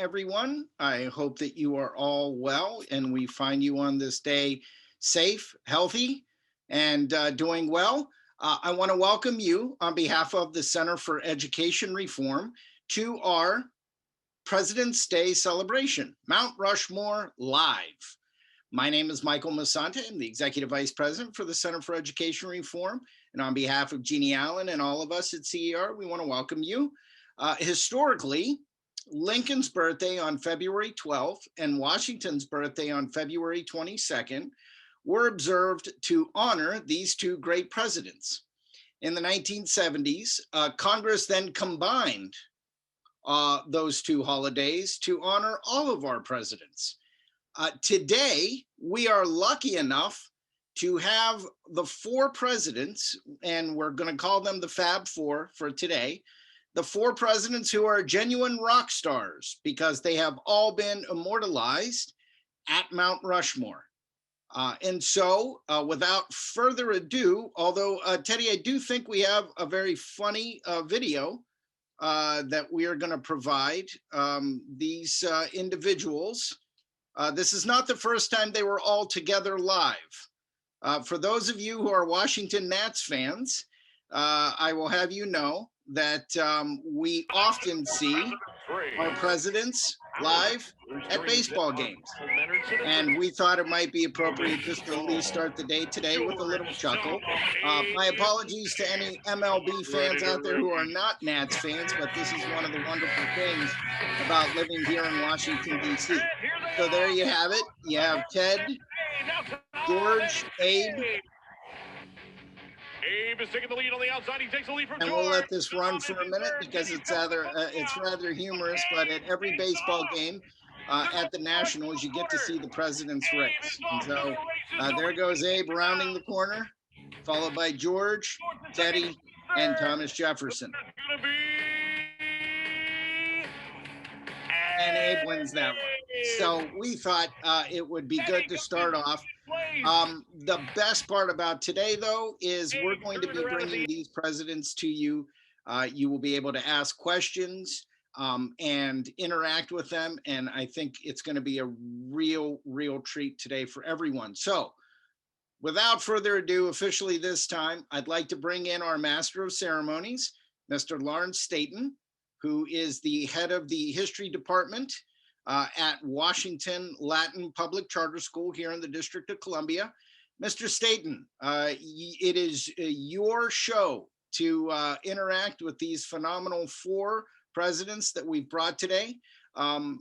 everyone. I hope that you are all well and we find you on this day safe, healthy, and doing well. I want to welcome you on behalf of the Center for Education Reform to our President's Day celebration, Mount Rushmore Live. My name is Michael Masante. I'm the Executive Vice President for the Center for Education Reform. And on behalf of Jeannie Allen and all of us at CER, we want to welcome you. Historically, Lincoln's birthday on February 12th and Washington's birthday on February 22nd were observed to honor these two great presidents. In the 1970s, Congress then combined those two holidays to honor all of our presidents. Today, we are lucky enough to have the four presidents, and we're going to call them the Fab Four for today, the four presidents who are genuine rock stars because they have all been immortalized at Mount Rushmore. And so without further ado, although Teddy, I do think we have a very funny video that we are going to provide these individuals. This is not the first time they were all together live. For those of you who are Washington Nats fans, I will have you know that we often see our presidents live at baseball games. And we thought it might be appropriate just to at least start the day today with a little chuckle. My apologies to any MLB fans out there who are not Nats fans, but this is one of the wonderful things about living here in Washington, D.C. So there you have it. You have Ted, George, Abe. Abe is taking the lead on the outside. He takes the lead from George. And we'll let this run for a minute because it's rather humorous. But at every baseball game at the Nationals, you get to see the president's race. And so there goes Abe rounding the corner, followed by George, Teddy, and Thomas Jefferson. And Abe wins that one. So we thought it would be good to start off. The best part about today, though, is we're going to be bringing these presidents to you. You will be able to ask questions and interact with them. And I think it's going to be a real treat today for everyone. So without further ado, officially this time, I'd like to bring in our Master of Ceremonies, Mr. Lawrence Staton, who is the head of the History Department at Washington Latin Public Charter School here in the District of Columbia. Mr. Staton, it is your show to interact with these phenomenal four presidents that we've brought today.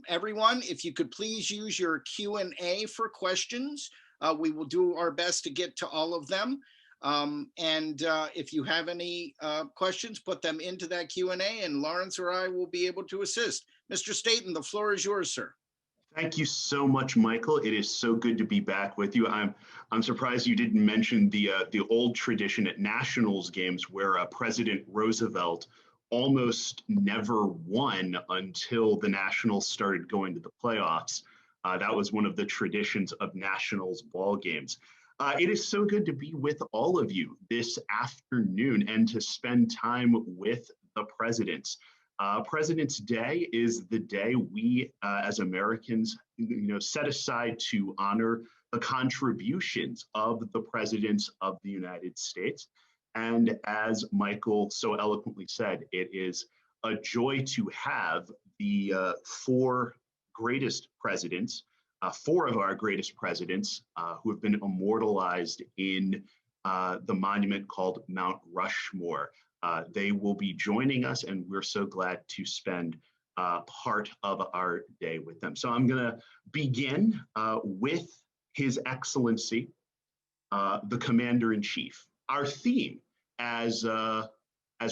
Everyone, if you could please use your Q&A for questions. We will do our best to get to all of them. And if you have any questions, put them into that Q&A and Lawrence or I will be able to assist. Mr. Staton, the floor is yours, sir. Thank you so much, Michael. It is so good to be back with you. I'm surprised you didn't mention the old tradition at Nationals games where President Roosevelt almost never won until the Nationals started going to the playoffs. That was one of the traditions of Nationals ball games. It is so good to be with all of you this afternoon and to spend time with the presidents. President's Day is the day we, as Americans, set aside to honor the contributions of the presidents of the United States. And as Michael so eloquently said, it is a joy to have the four greatest presidents, four of our greatest presidents who have been immortalized in the monument called Mount Rushmore. They will be joining us, and we're so glad to spend part of our day with them. So I'm going to begin with His Excellency, the Commander-in-Chief. Our theme as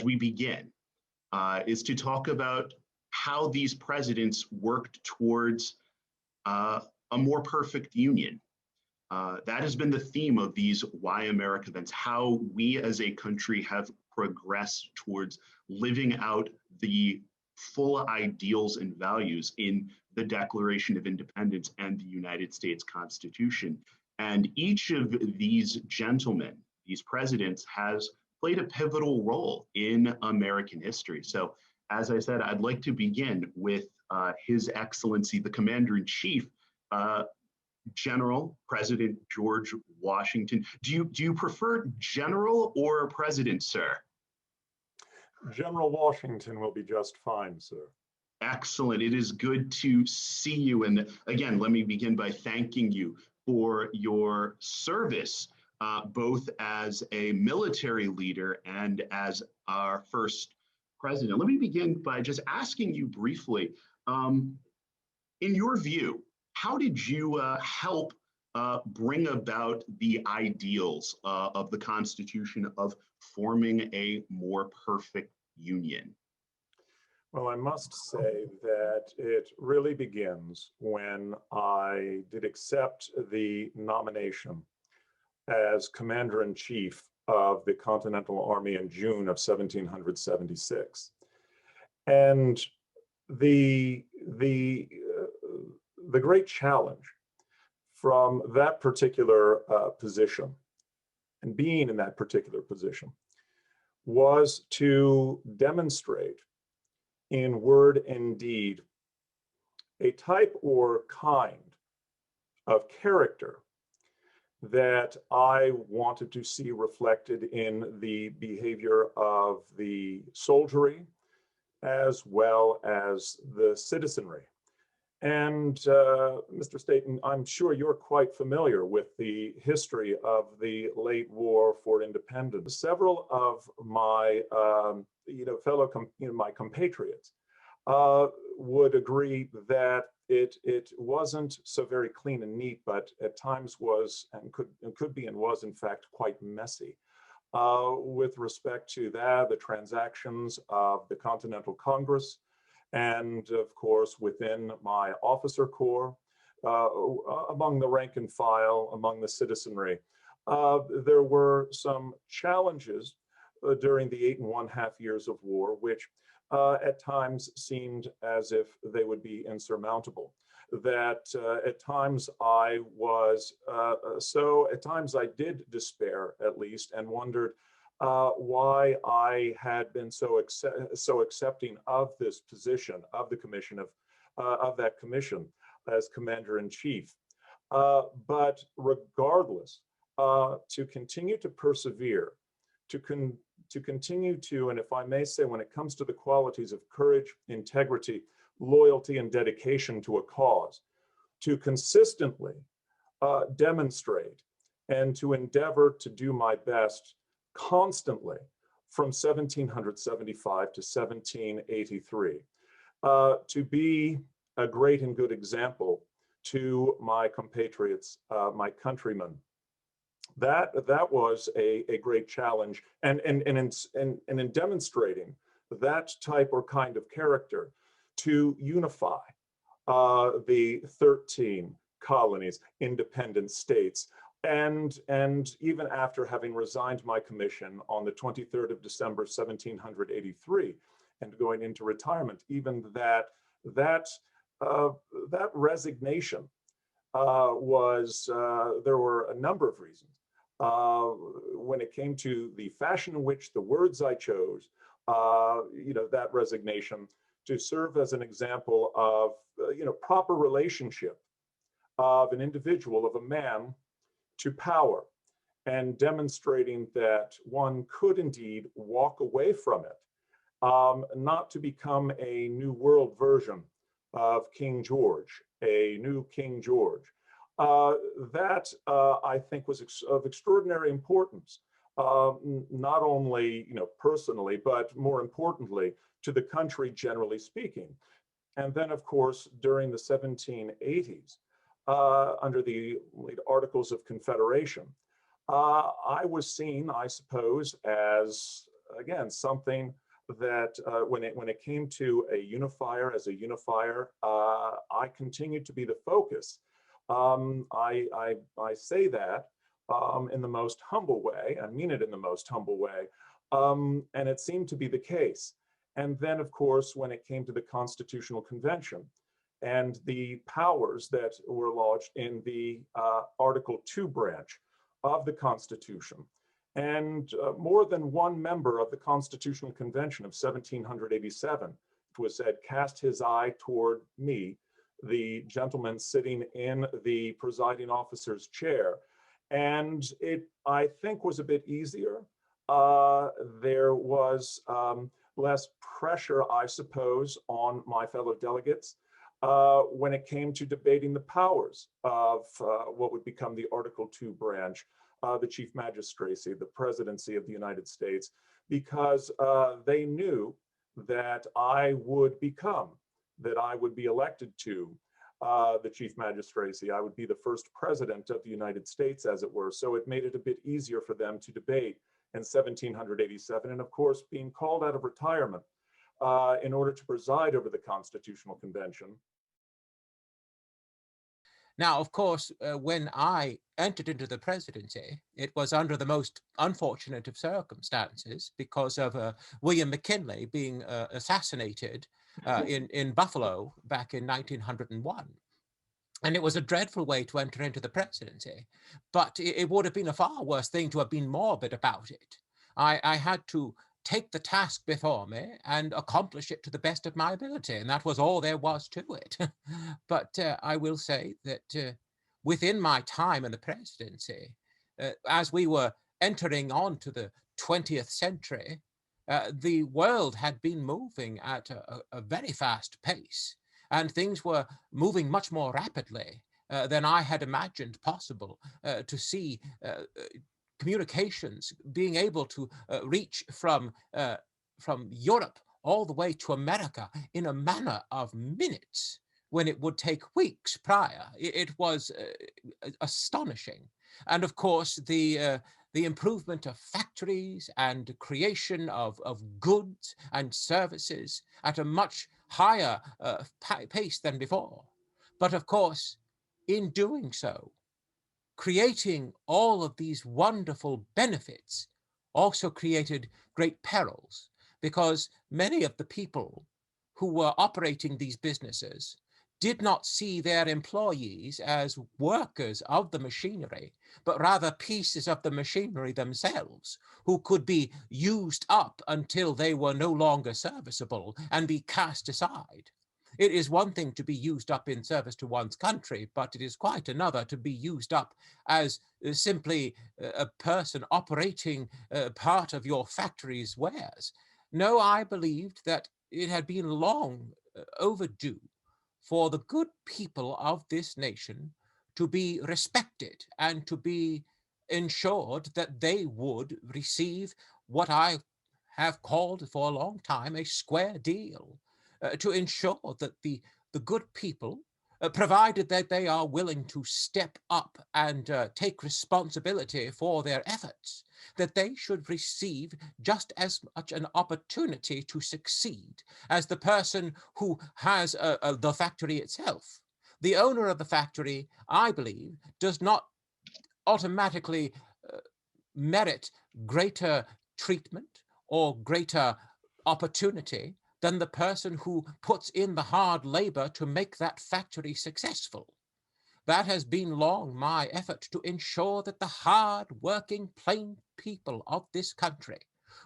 we begin is to talk about how these presidents worked towards a more perfect union. That has been the theme of these Why America events, how we as a country have progressed towards living out the full ideals and values in the Declaration of Independence and the United States Constitution. And each of these gentlemen, these presidents, has played a pivotal role in American history. So as I said, I'd like to begin with His Excellency, the Commander-in-Chief, General President George Washington. Do you prefer General or President, sir? General Washington will be just fine, sir. Excellent. It is good to see you. And again, let me begin by thanking you for your service, both as a military leader and as our first president. Let me begin by just asking you briefly, in your view, how did you help bring about the ideals of the Constitution of forming a more perfect union? Well, I must say that it really begins when I did accept the nomination as Commander-in-Chief of the Continental Army in June of 1776. And the great challenge from that particular position and being in that particular position was to demonstrate in word and deed a type or kind of character that I wanted to see reflected in the behavior of the soldiery as well as the citizenry. And Mr. Staten, I'm sure you're quite familiar with the history of the late war for independence. Several of my my compatriots would agree that it wasn't so very clean and neat, but at times was and could be and was in fact quite messy with respect to the transactions of the Continental Congress. And of course, within my officer corps, among the rank and file, among the citizenry, there were some challenges during the 8½ years of war, which at times seemed as if they would be insurmountable. That at times I was, at times I did despair at least and wondered why I had been so accepting of this position, of the commission of that commission as Commander-in-Chief. But regardless, to continue to persevere, to continue to, and if I may say, when it comes to the qualities of courage, integrity, loyalty, and dedication to a cause, to consistently demonstrate and to endeavor to do my best constantly from 1775 to 1783, to be a great and good example to my compatriots, my countrymen. That was a great challenge, and in demonstrating that type or kind of character, to unify the 13 colonies, independent states. And even after having resigned my commission on the 23rd of December, 1783, and going into retirement, even that resignation was, there were a number of reasons. When it came to the fashion in which the words I chose, that resignation to serve as an example of, proper relationship of an individual, of a man, to power, and demonstrating that one could indeed walk away from it, not to become a new world version of King George, a new King George. That I think was of extraordinary importance, not only personally, but more importantly to the country generally speaking. And then, of course, during the 1780s, under the Articles of Confederation, I was seen, I suppose, as, again, something that when it came to a unifier, as a unifier, I continued to be the focus. I say that in the most humble way, I mean it in the most humble way, and it seemed to be the case. And then, of course, when it came to the Constitutional Convention, and the powers that were lodged in the Article 2 branch of the Constitution. And more than one member of the Constitutional Convention of 1787 was said, cast his eye toward me, the gentleman sitting in the presiding officer's chair. And it, I think, was a bit easier. There was less pressure, I suppose, on my fellow delegates when it came to debating the powers of what would become the Article 2 branch, the Chief Magistracy, the Presidency of the United States, because they knew that I would be elected to the Chief Magistracy. I would be the first president of the United States, as it were. So it made it a bit easier for them to debate in 1787. And of course, being called out of retirement in order to preside over the Constitutional Convention. Now, of course, when I entered into the presidency, it was under the most unfortunate of circumstances because of William McKinley being assassinated in Buffalo back in 1901. And it was a dreadful way to enter into the presidency, but it would have been a far worse thing to have been morbid about it. I had to take the task before me and accomplish it to the best of my ability, and that was all there was to it. But I will say that within my time in the presidency, as we were entering on to the 20th century, the world had been moving at a very fast pace, and things were moving much more rapidly than I had imagined possible to see communications being able to reach from Europe all the way to America in a matter of minutes when it would take weeks prior. It was astonishing. And of course, the improvement of factories and creation of goods and services at a much higher pace than before. But of course, in doing so, creating all of these wonderful benefits also created great perils, because many of the people who were operating these businesses did not see their employees as workers of the machinery, but rather pieces of the machinery themselves, who could be used up until they were no longer serviceable and be cast aside. It is one thing to be used up in service to one's country, but it is quite another to be used up as simply a person operating part of your factory's wares. No, I believed that it had been long overdue for the good people of this nation to be respected and to be ensured that they would receive what I have called for a long time a square deal. To ensure that the good people, provided that they are willing to step up and take responsibility for their efforts, that they should receive just as much an opportunity to succeed as the person who has the factory itself. The owner of the factory, I believe, does not automatically merit greater treatment or greater opportunity than the person who puts in the hard labor to make that factory successful. That has been long my effort, to ensure that the hard-working, plain people of this country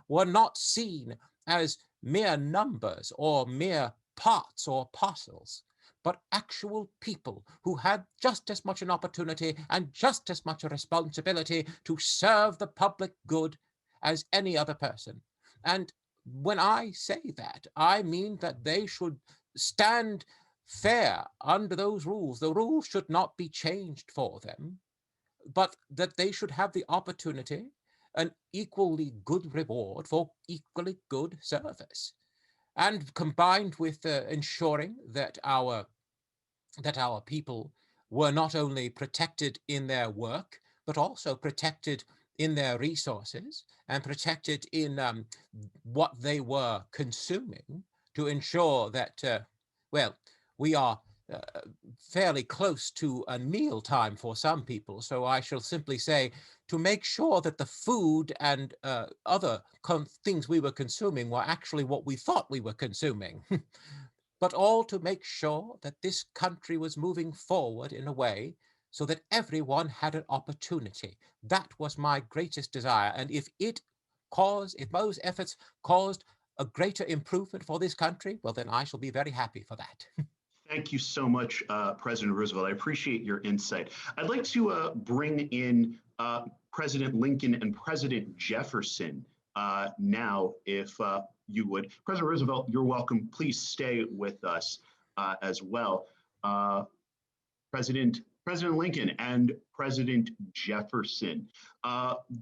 were not seen as mere numbers or mere parts or parcels, but actual people who had just as much an opportunity and just as much a responsibility to serve the public good as any other person. And when I say that, I mean that they should stand fair under those rules. The rules should not be changed for them, but that they should have the opportunity, an equally good reward for equally good service. And combined with ensuring that our people were not only protected in their work, but also protected in their resources and protected in what they were consuming, to ensure that, well, we are fairly close to a meal time for some people. So I shall simply say, to make sure that the food and other things we were consuming were actually what we thought we were consuming. But all to make sure that this country was moving forward in a way so that everyone had an opportunity. That was my greatest desire. And if those efforts caused a greater improvement for this country, well, then I shall be very happy for that. Thank you so much, President Roosevelt. I appreciate your insight. I'd like to bring in President Lincoln and President Jefferson now, if you would. President Roosevelt, you're welcome. Please stay with us as well. President Lincoln and President Jefferson,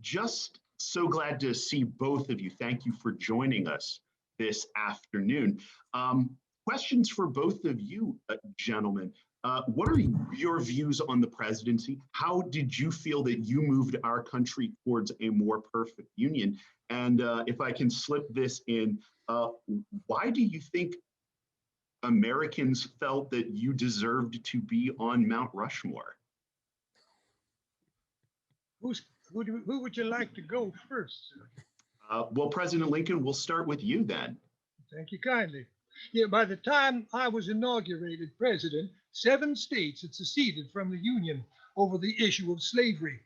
just so glad to see both of you. Thank you for joining us this afternoon. Questions for both of you, gentlemen. What are your views on the presidency? How did you feel that you moved our country towards a more perfect union? And if I can slip this in, why do you think Americans felt that you deserved to be on Mount Rushmore? Who would you like to go first, sir? Well, President Lincoln, we'll start with you then. Thank you kindly. Yeah, by the time I was inaugurated president, 7 states had seceded from the Union over the issue of slavery.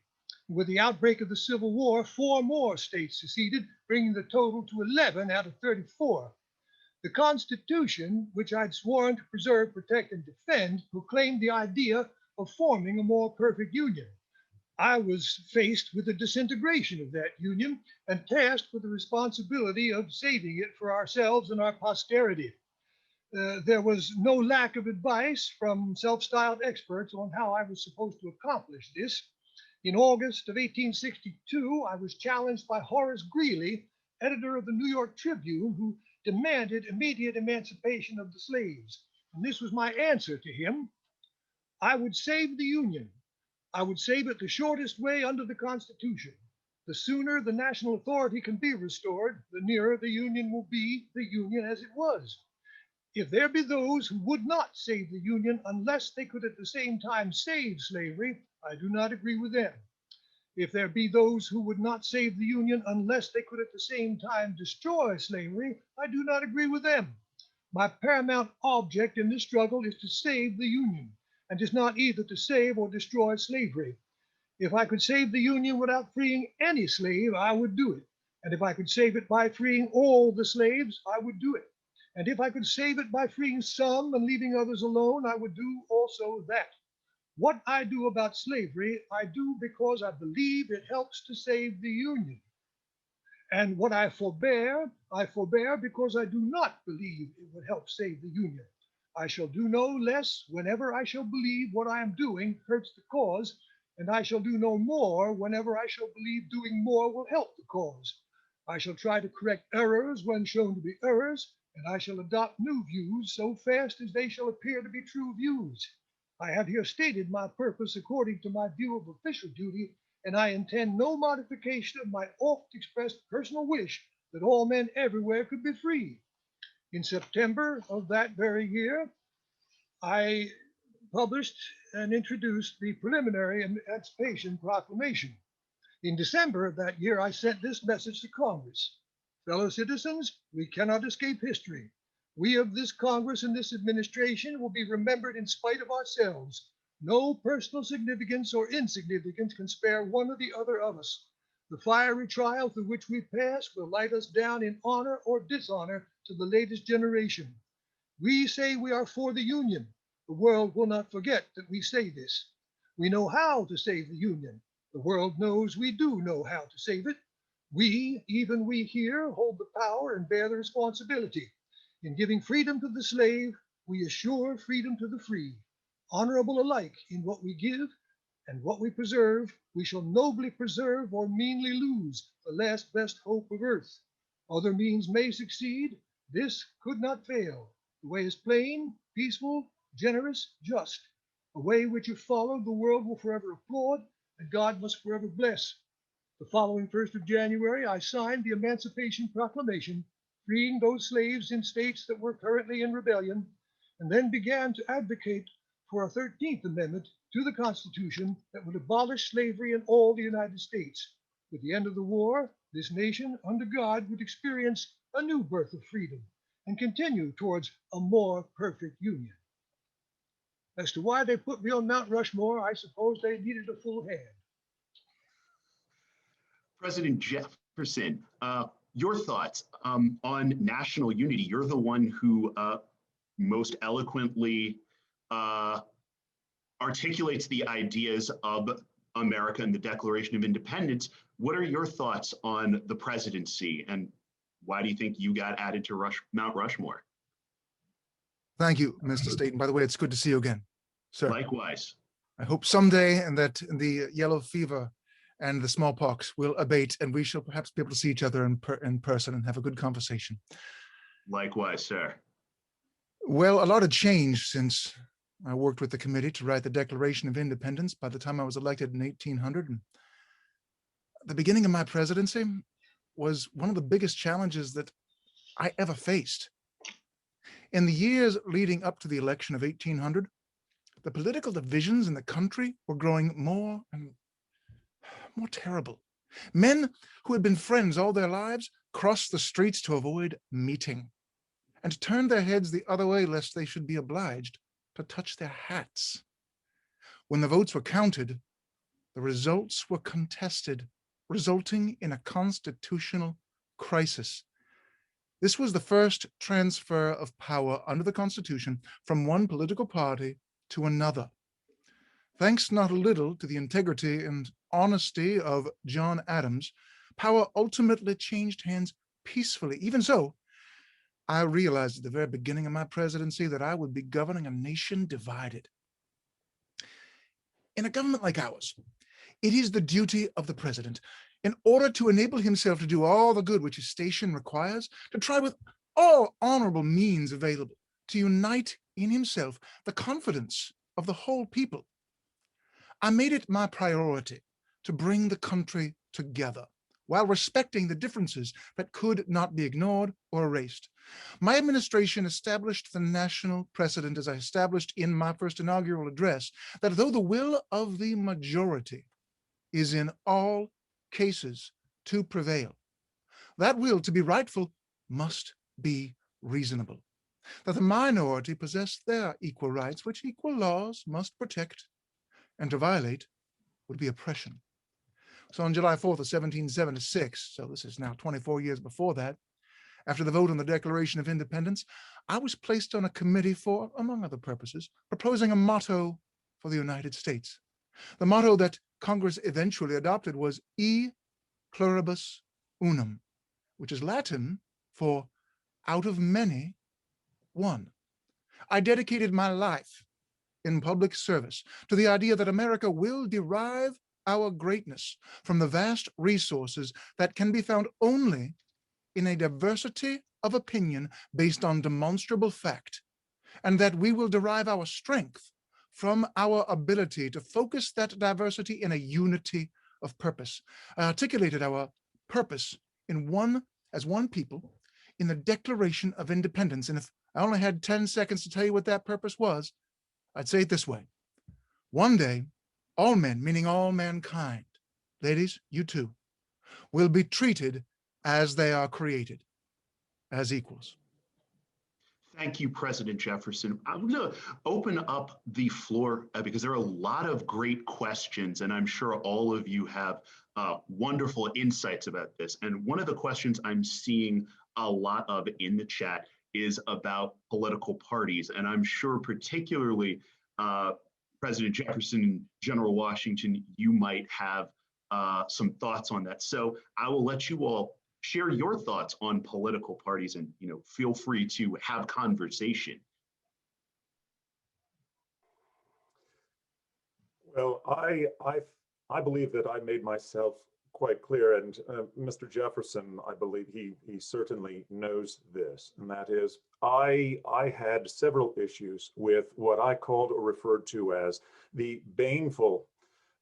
With the outbreak of the Civil War, 4 more states seceded, bringing the total to 11 out of 34. The Constitution, which I'd sworn to preserve, protect, and defend, proclaimed the idea of forming a more perfect union. I was faced with the disintegration of that union and tasked with the responsibility of saving it for ourselves and our posterity. There was no lack of advice from self-styled experts on how I was supposed to accomplish this. In August of 1862, I was challenged by Horace Greeley, editor of the New York Tribune, who demanded immediate emancipation of the slaves. And this was my answer to him. I would save the Union. I would save it the shortest way under the Constitution. The sooner the national authority can be restored, the nearer the Union will be the Union as it was. If there be those who would not save the Union unless they could at the same time save slavery, I do not agree with them. If there be those who would not save the Union unless they could at the same time destroy slavery, I do not agree with them. My paramount object in this struggle is to save the Union, and is not either to save or destroy slavery. If I could save the Union without freeing any slave, I would do it. And if I could save it by freeing all the slaves, I would do it. And if I could save it by freeing some and leaving others alone, I would do also that. What I do about slavery, I do because I believe it helps to save the Union. And what I forbear because I do not believe it would help save the Union. I shall do no less whenever I shall believe what I am doing hurts the cause, and I shall do no more whenever I shall believe doing more will help the cause. I shall try to correct errors when shown to be errors, and I shall adopt new views so fast as they shall appear to be true views. I have here stated my purpose according to my view of official duty, and I intend no modification of my oft-expressed personal wish that all men everywhere could be free. In September of that very year, I published and introduced the preliminary Emancipation Proclamation. In December of that year, I sent this message to Congress. Fellow citizens, we cannot escape history. We of this Congress and this administration will be remembered in spite of ourselves. No personal significance or insignificance can spare one or the other of us. The fiery trial through which we pass will light us down in honor or dishonor to the latest generation. We say we are for the Union. The world will not forget that we say this. We know how to save the Union. The world knows we do know how to save it. We, even we here, hold the power and bear the responsibility. In giving freedom to the slave, we assure freedom to the free. Honorable alike in what we give and what we preserve, we shall nobly preserve or meanly lose the last best hope of earth. Other means may succeed, this could not fail. The way is plain, peaceful, generous, just. A way which if followed, the world will forever applaud and God must forever bless. The following 1st of January, I signed the Emancipation Proclamation, freeing those slaves in states that were currently in rebellion, and then began to advocate for a 13th Amendment to the Constitution that would abolish slavery in all the United States. With the end of the war, this nation, under God, would experience a new birth of freedom and continue towards a more perfect union. As to why they put me on Mount Rushmore, I suppose they needed a full hand. President Jefferson, Your thoughts on national unity. You're the one who most eloquently articulates the ideas of America and the Declaration of Independence. What are your thoughts on the presidency, and why do you think you got added to Mount Rushmore? Thank you, Mr. Staten. By the way, it's good to see you again, sir. Likewise. I hope someday and that the yellow fever and the smallpox will abate, and we shall perhaps be able to see each other in person and have a good conversation. Likewise, sir. Well, a lot had changed since I worked with the committee to write the Declaration of Independence by the time I was elected in 1800. And the beginning of my presidency was one of the biggest challenges that I ever faced. In the years leading up to the election of 1800, the political divisions in the country were growing more and more terrible. Men who had been friends all their lives crossed the streets to avoid meeting and turned their heads the other way lest they should be obliged to touch their hats. When the votes were counted, the results were contested, resulting in a constitutional crisis. This was the first transfer of power under the Constitution from one political party to another. Thanks not a little to the integrity and honesty of John Adams, power ultimately changed hands peacefully. Even so, I realized at the very beginning of my presidency that I would be governing a nation divided. In a government like ours, it is the duty of the president, in order to enable himself to do all the good which his station requires, to try with all honorable means available to unite in himself the confidence of the whole people. I made it my priority to bring the country together while respecting the differences that could not be ignored or erased. My administration established the national precedent, as I established in my first inaugural address, that though the will of the majority is in all cases to prevail, that will, to be rightful, must be reasonable. That the minority possess their equal rights, which equal laws must protect, and to violate would be oppression. So on July 4th of 1776, so this is now 24 years before that, after the vote on the Declaration of Independence, I was placed on a committee for, among other purposes, proposing a motto for the United States. The motto that Congress eventually adopted was E pluribus unum, which is Latin for out of many, one. I dedicated my life in public service to the idea that America will derive our greatness from the vast resources that can be found only in a diversity of opinion based on demonstrable fact, and that we will derive our strength from our ability to focus that diversity in a unity of purpose. I articulated our purpose in as one people in the Declaration of Independence. And if I only had 10 seconds to tell you what that purpose was, I'd say it this way. One day, all men, meaning all mankind, ladies, you too, will be treated as they are created, as equals. Thank you, President Jefferson. I'm going to open up the floor because there are a lot of great questions, and I'm sure all of you have wonderful insights about this. And one of the questions I'm seeing a lot of in the chat is about political parties. And I'm sure particularly President Jefferson and General Washington, you might have some thoughts on that. So I will let you all share your thoughts on political parties, and feel free to have conversation. Well, I believe that I made myself quite clear, and Mr. Jefferson, I believe he certainly knows this, and that is I had several issues with what I called or referred to as the baneful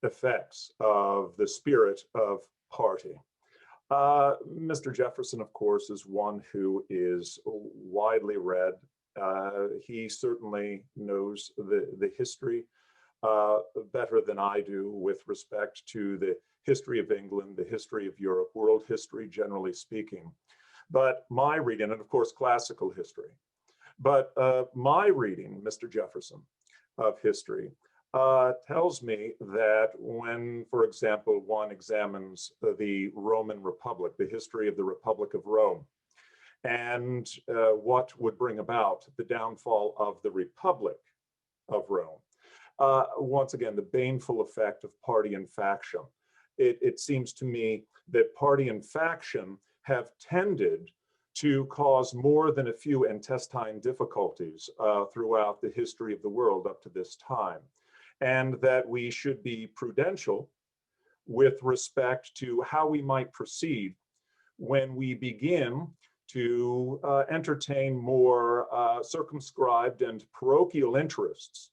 effects of the spirit of party. Mr. Jefferson, of course, is one who is widely read. He certainly knows the history better than I do with respect to the history of England, the history of Europe, world history, generally speaking. But my reading, and of course, classical history, but my reading, Mr. Jefferson, of history tells me that when, for example, one examines the Roman Republic, the history of the Republic of Rome, and what would bring about the downfall of the Republic of Rome. Once again, the baneful effect of party and faction. It seems to me that party and faction have tended to cause more than a few intestine difficulties throughout the history of the world up to this time, and that we should be prudential with respect to how we might proceed when we begin to entertain more circumscribed and parochial interests.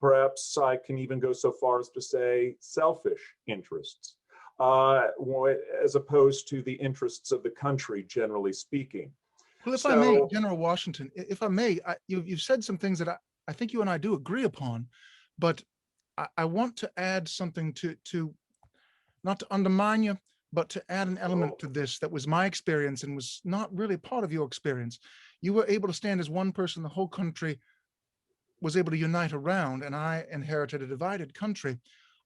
Perhaps I can even go so far as to say selfish interests, as opposed to the interests of the country, generally speaking. Well, if I may, General Washington, if I may, you've said some things that I think you and I do agree upon, but I want to add something to not to undermine you, but to add an element to this that was my experience and was not really part of your experience. You were able to stand as one person, the whole country was able to unite around, and I inherited a divided country.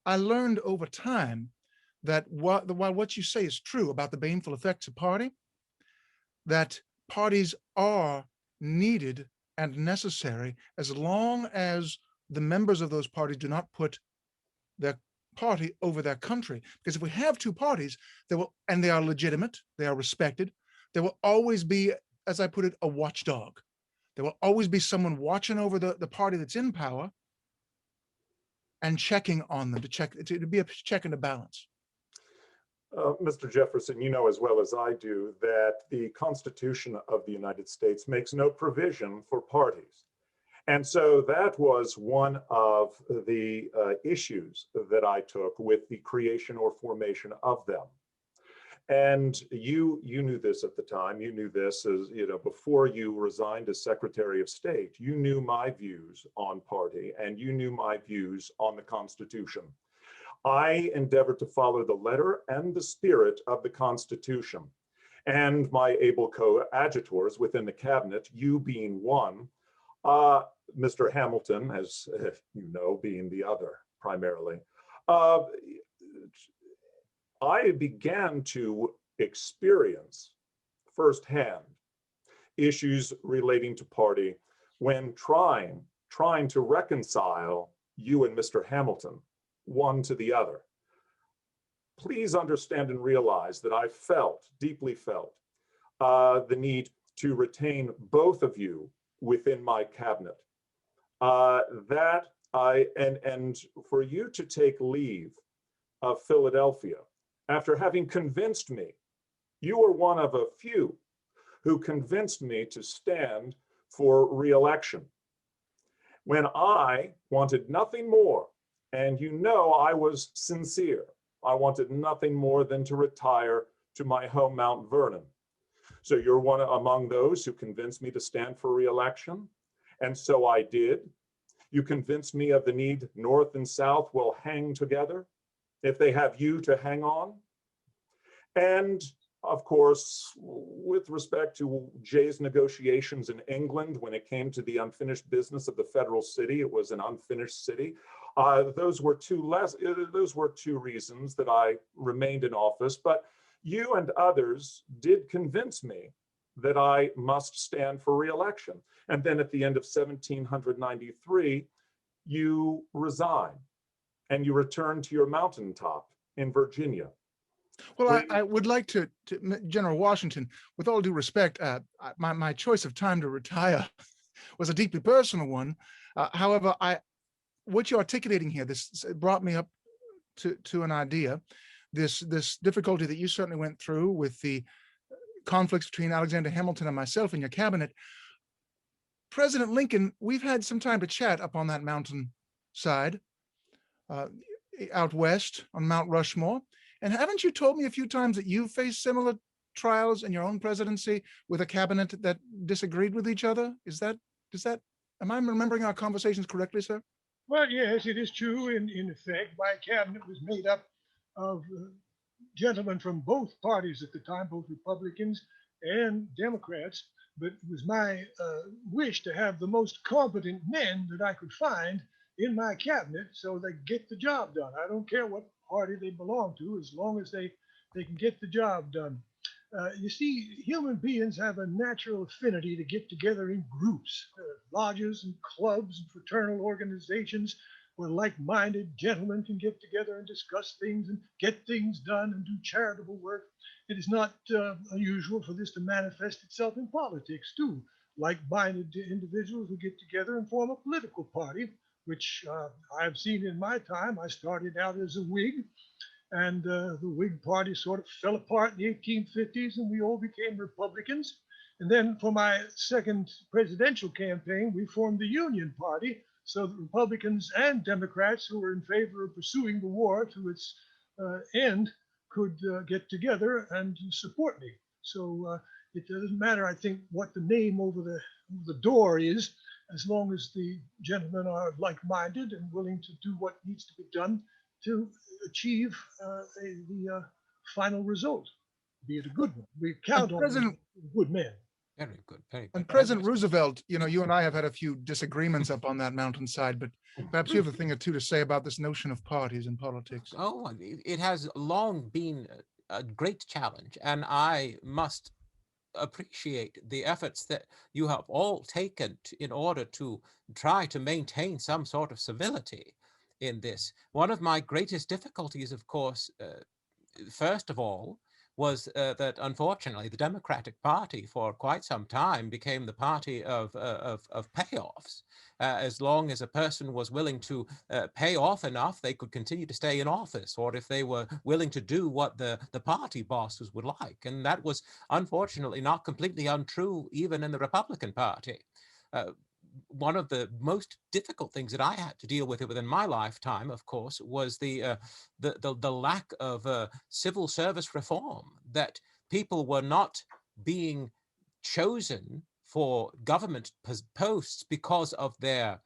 I learned over time that while what you say is true about the baneful effects of party, that parties are needed and necessary as long as the members of those parties do not put their party over their country. Because if we have two parties, and they are legitimate, they are respected, there will always be, as I put it, a watchdog. There will always be someone watching over the party that's in power and checking on them to be a check and a balance. Mr. Jefferson, you know as well as I do that the Constitution of the United States makes no provision for parties. And so that was one of the issues that I took with the creation or formation of them. And you knew this at the time. You knew this as, before you resigned as Secretary of State. You knew my views on party, and you knew my views on the Constitution. I endeavored to follow the letter and the spirit of the Constitution. And my able coadjutors within the cabinet, you being one, Mr. Hamilton, as you know, being the other primarily, I began to experience firsthand issues relating to party when trying to reconcile you and Mr. Hamilton, one to the other. Please understand and realize that I deeply felt the need to retain both of you within my cabinet. And for you to take leave of Philadelphia after having convinced me, you were one of a few who convinced me to stand for re-election when I wanted nothing more, and I was sincere. I wanted nothing more than to retire to my home, Mount Vernon. So you're one among those who convinced me to stand for re-election, and so I did. You convinced me of the need North and South will hang together if they have you to hang on. And of course, with respect to Jay's negotiations in England, when it came to the unfinished business of the federal city, it was an unfinished city. Those were two reasons that I remained in office. But you and others did convince me that I must stand for re-election. And then at the end of 1793, you resign and you return to your mountaintop in Virginia. Well, I would like to, General Washington, with all due respect, my choice of time to retire was a deeply personal one. However, what you're articulating here, this brought me up to an idea, this difficulty that you certainly went through with the conflicts between Alexander Hamilton and myself in your cabinet. President Lincoln, we've had some time to chat up on that mountain side, out west on Mount Rushmore. And haven't you told me a few times that you faced similar trials in your own presidency with a cabinet that disagreed with each other? Am I remembering our conversations correctly, sir? Well, yes, it is true. In effect, my cabinet was made up of gentlemen from both parties at the time, both Republicans and Democrats. But it was my wish to have the most competent men that I could find in my cabinet so they get the job done. I don't care what party they belong to, as long as they can get the job done. You see, human beings have a natural affinity to get together in groups, lodges and clubs and fraternal organizations where like-minded gentlemen can get together and discuss things and get things done and do charitable work. It is not unusual for this to manifest itself in politics too. Like-minded individuals who get together and form a political party, which I've seen in my time. I started out as a Whig, and the Whig Party sort of fell apart in the 1850s, and we all became Republicans. And then for my second presidential campaign, we formed the Union Party, so that Republicans and Democrats who were in favor of pursuing the war to its end could get together and support me. So it doesn't matter, I think, what the name over the door is, as long as the gentlemen are like-minded and willing to do what needs to be done to achieve the final result, be it a good one. We count on good men. Very good, very good. And President Roosevelt, you know, you and I have had a few disagreements up on that mountainside, but perhaps you have a thing or two to say about this notion of parties in politics. Oh, it has long been a great challenge, and I must appreciate the efforts that you have all taken in order to try to maintain some sort of civility in this. One of my greatest difficulties, of course, first of all, was that unfortunately the Democratic Party for quite some time became the party of payoffs. As long as a person was willing to pay off enough, they could continue to stay in office, or if they were willing to do what the party bosses would like. And that was unfortunately not completely untrue even in the Republican Party. One of the most difficult things that I had to deal with within my lifetime, of course, was the lack of civil service reform, that people were not being chosen for government posts because of their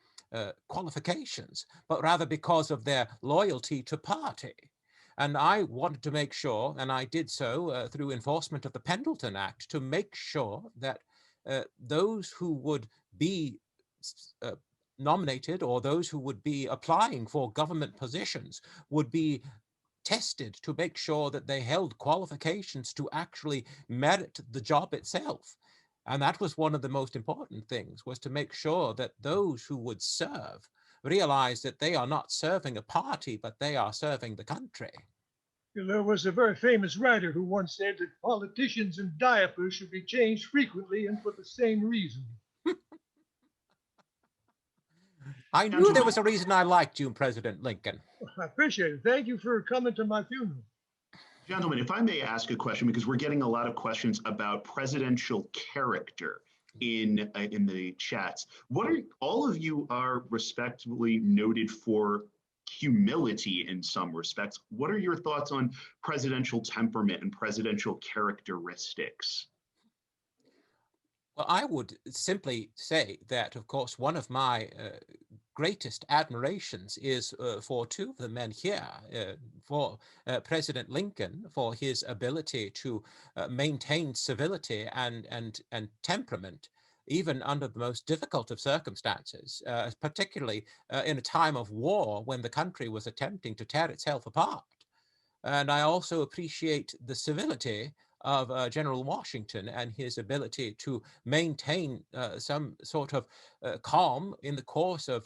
qualifications, but rather because of their loyalty to party. And I wanted to make sure, and I did so through enforcement of the Pendleton Act, to make sure that those who would be nominated, or those who would be applying for government positions, would be tested to make sure that they held qualifications to actually merit the job itself. And that was one of the most important things, was to make sure that those who would serve realize that they are not serving a party, but they are serving the country. There was a very famous writer who once said that politicians in diapers should be changed frequently and for the same reason. I knew there was a reason I liked you, President Lincoln. I appreciate it. Thank you for coming to my funeral. Gentlemen, if I may ask a question, because we're getting a lot of questions about presidential character in the chats. All of you are respectively noted for humility in some respects. What are your thoughts on presidential temperament and presidential characteristics? Well, I would simply say that, of course, one of my greatest admirations is for two of the men here, for President Lincoln, for his ability to maintain civility and temperament, even under the most difficult of circumstances, particularly in a time of war when the country was attempting to tear itself apart. And I also appreciate the civility of General Washington and his ability to maintain some sort of calm in the course of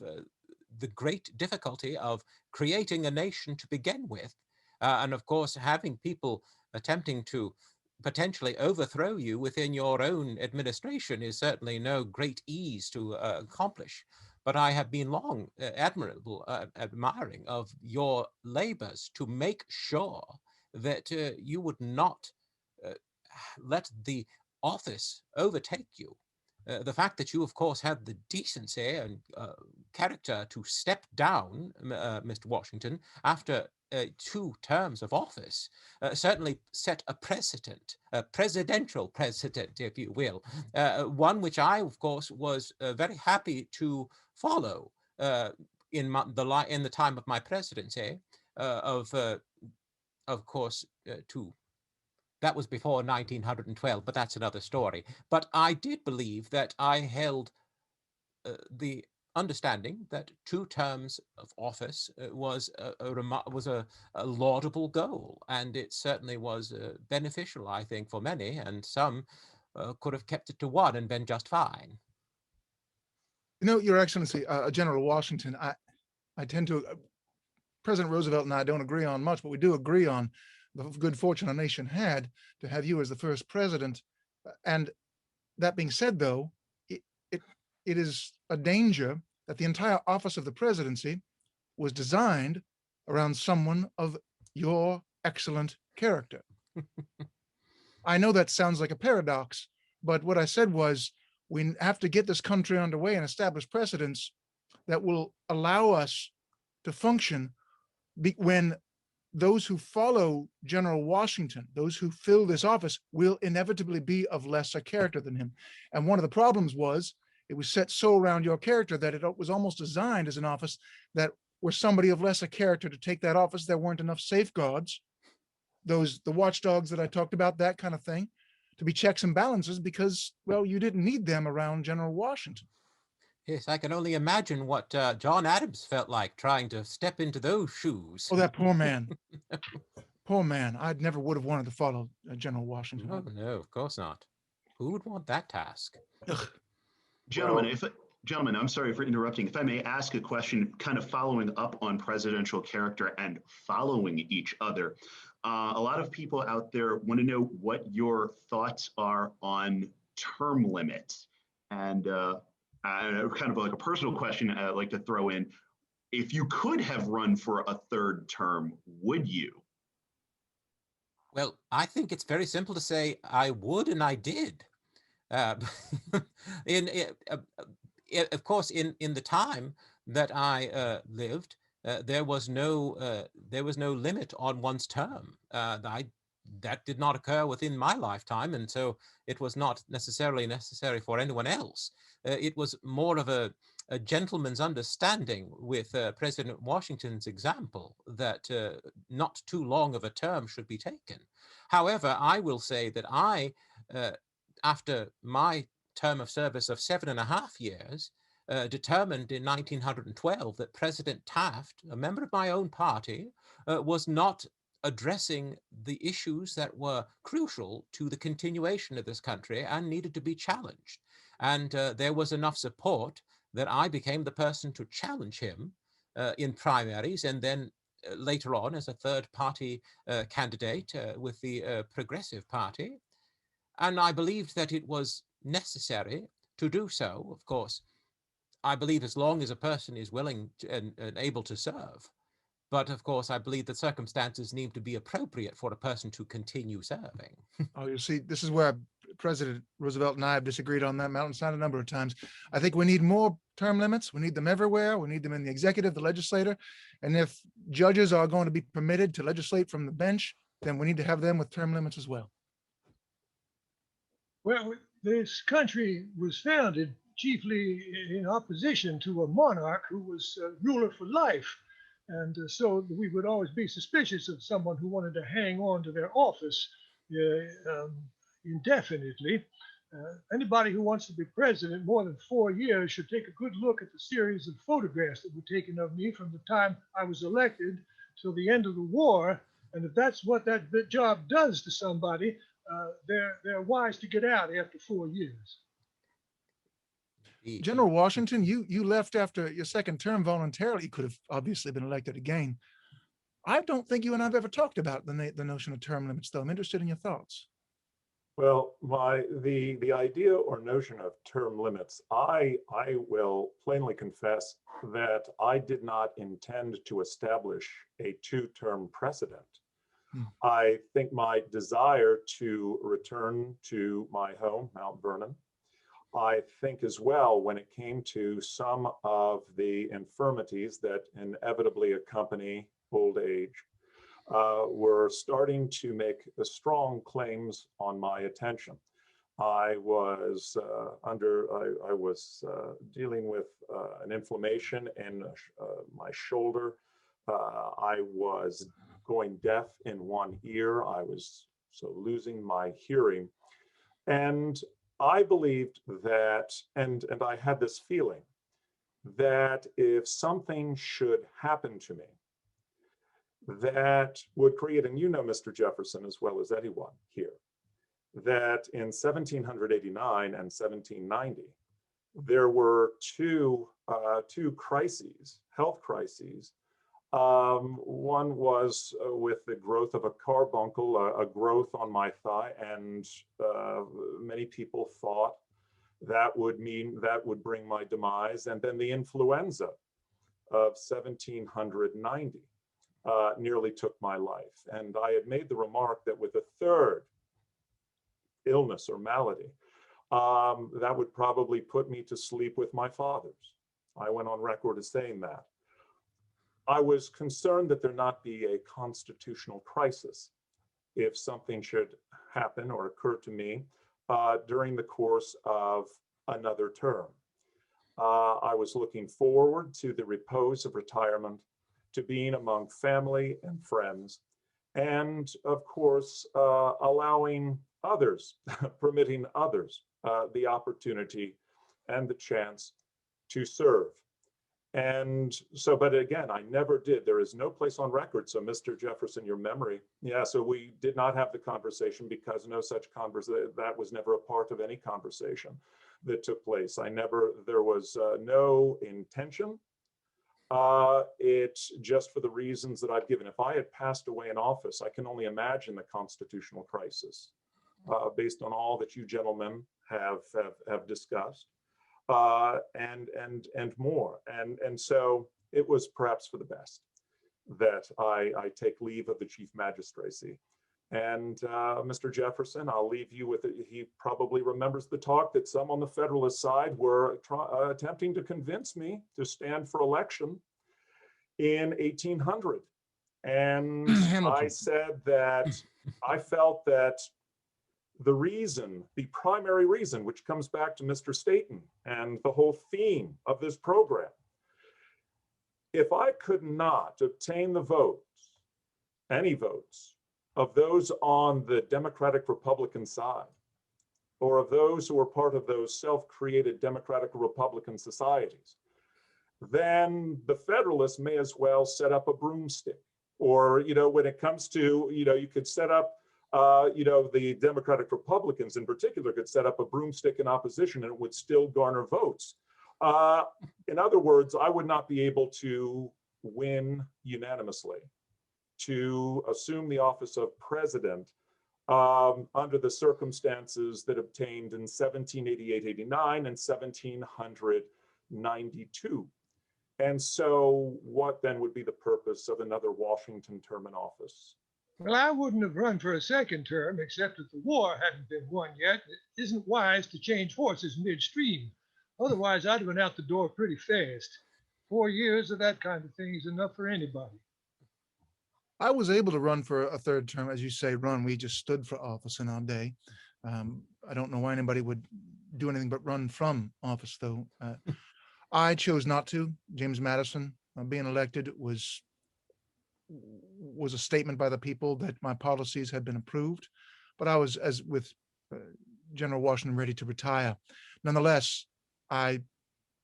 the great difficulty of creating a nation to begin with. And of course, having people attempting to potentially overthrow you within your own administration is certainly no great ease to accomplish. But I have been long admiring of your labors to make sure that you would not let the office overtake you. The fact that you, of course, had the decency and character to step down, Mr. Washington, after 2 terms of office, certainly set a precedent, a presidential precedent, if you will, one which I, of course, was very happy to follow in the time of my presidency, of course, that was before 1912, but that's another story. But I did believe that I held the understanding that 2 terms of office was a laudable goal, and it certainly was beneficial, I think, for many, and some could have kept it to 1 and been just fine. Your Excellency, General Washington, I tend to, President Roosevelt and I don't agree on much, but we do agree on the good fortune our nation had to have you as the first president. And that being said, though, it is a danger that the entire office of the presidency was designed around someone of your excellent character. I know that sounds like a paradox, but what I said was we have to get this country underway and establish precedents that will allow us to function when those who follow General Washington, those who fill this office, will inevitably be of lesser character than him. And one of the problems was it was set so around your character that it was almost designed as an office that were somebody of lesser character to take that office, there weren't enough safeguards, the watchdogs that I talked about, that kind of thing, to be checks and balances because, well, you didn't need them around General Washington. Yes, I can only imagine what John Adams felt like trying to step into those shoes. Oh, that poor man. Poor man. I never would have wanted to follow General Washington. Oh, no, of course not. Who would want that task? Gentlemen, I'm sorry for interrupting. If I may ask a question kind of following up on presidential character and following each other. A lot of people out there want to know what your thoughts are on term limits. And kind of like a personal question I'd like to throw in. If you could have run for a 3rd term, would you? Well, I think it's very simple to say I would, and I did. Of course, in the time that I lived, there was no limit on one's term. That did not occur within my lifetime, and so it was not necessarily necessary for anyone else. It was more of a gentleman's understanding with President Washington's example that not too long of a term should be taken. However, I will say that after my term of service of 7.5 years, determined in 1912 that President Taft, a member of my own party, was not addressing the issues that were crucial to the continuation of this country and needed to be challenged. And there was enough support that I became the person to challenge him in primaries, and then later on as a 3rd party candidate with the Progressive Party. And I believed that it was necessary to do so. Of course, I believe as long as a person is willing and able to serve. But of course, I believe that circumstances need to be appropriate for a person to continue serving. Oh, you see, this is where President Roosevelt and I have disagreed on that mountainside a number of times. I think we need more term limits. We need them everywhere. We need them in the executive, the legislature. And if judges are going to be permitted to legislate from the bench, then we need to have them with term limits as well. Well, this country was founded chiefly in opposition to a monarch who was ruler for life. And so we would always be suspicious of someone who wanted to hang on to their office indefinitely. Anybody who wants to be president more than 4 years should take a good look at the series of photographs that were taken of me from the time I was elected till the end of the war. And if that's what that job does to somebody, they're wise to get out after 4 years. General Washington, you left after your 2nd term voluntarily. You could have obviously been elected again. I don't think you and I've ever talked about the notion of term limits, though. I'm interested in your thoughts. Well, the idea or notion of term limits, I will plainly confess that I did not intend to establish a 2-term precedent. I think my desire to return to my home, Mount Vernon, I think as well when it came to some of the infirmities that inevitably accompany old age, were starting to make strong claims on my attention. I was dealing with an inflammation in my shoulder. I was going deaf in one ear. I was losing my hearing. And I believed that, and I had this feeling that if something should happen to me that would create, and you know Mr. Jefferson as well as anyone here, that in 1789 and 1790, there were two crises, health crises. One was with the growth of a carbuncle, a growth on my thigh, and many people thought that would bring my demise. And then the influenza of 1790 nearly took my life. And I had made the remark that with a third illness or malady, that would probably put me to sleep with my fathers. I went on record as saying that. I was concerned that there not be a constitutional crisis if something should happen or occur to me during the course of another term. I was looking forward to the repose of retirement, to being among family and friends, and of course, allowing others, permitting others the opportunity and the chance to serve. And so, but again, I never did. There is no place on record. So Mr. Jefferson, your memory. Yeah, so we did not have the conversation because no such conversation, that was never a part of any conversation that took place. There was no intention. It's just for the reasons that I've given. If I had passed away in office, I can only imagine the constitutional crisis based on all that you gentlemen have discussed. And more. And so it was perhaps for the best that I take leave of the Chief Magistracy. And Mr. Jefferson, I'll leave you with it. He probably remembers the talk that some on the Federalist side were attempting to convince me to stand for election in 1800. And I said that I felt that the primary reason, which comes back to Mr. Staten and the whole theme of this program, if I could not obtain the votes, any votes, of those on the Democratic Republican side, or of those who were part of those self-created Democratic Republican societies, then the Federalists may as well set up a broomstick. Or, when it comes to, you could set up the Democratic Republicans in particular could set up a broomstick in opposition and it would still garner votes. In other words, I would not be able to win unanimously to assume the office of president under the circumstances that obtained in 1788-89 and 1792. And so what then would be the purpose of another Washington term in office? Well, I wouldn't have run for a second term, except that the war hadn't been won yet. It isn't wise to change horses midstream. Otherwise, I'd have been out the door pretty fast. 4 years of that kind of thing is enough for anybody. I was able to run for a third term, as you say, run. We just stood for office in our day. I don't know why anybody would do anything but run from office, though. I chose not to. James Madison being elected was a statement by the people that my policies had been approved, but I was, as with General Washington, ready to retire. Nonetheless, I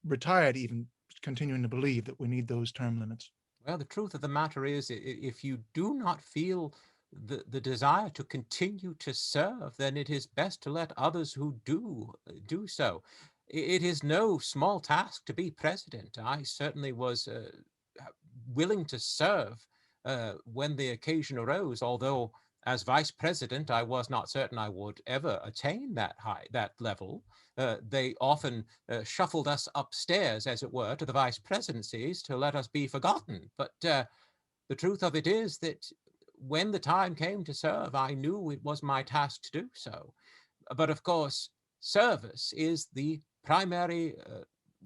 retired, even continuing to believe that we need those term limits. Well, the truth of the matter is, if you do not feel the desire to continue to serve, then it is best to let others who do so. It is no small task to be president. I certainly was willing to serve when the occasion arose, although as vice president, I was not certain I would ever attain that level. They often shuffled us upstairs, as it were, to the vice presidencies to let us be forgotten. But the truth of it is that when the time came to serve, I knew it was my task to do so. But of course, service is the primary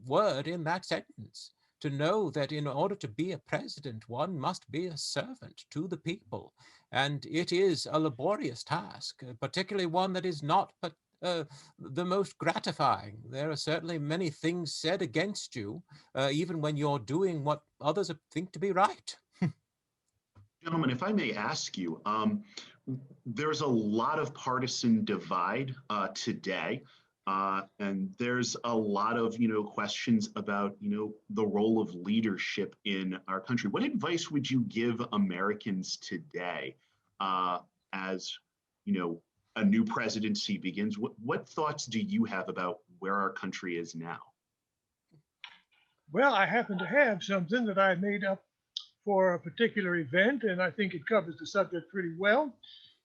word in that sentence. To know that in order to be a president, one must be a servant to the people. And it is a laborious task, particularly one that is not but the most gratifying. There are certainly many things said against you, even when you're doing what others think to be right. Gentlemen, if I may ask you, there's a lot of partisan divide today. And there's a lot of, questions about, the role of leadership in our country. What advice would you give Americans today as, a new presidency begins? What thoughts do you have about where our country is now? Well, I happen to have something that I made up for a particular event, and I think it covers the subject pretty well.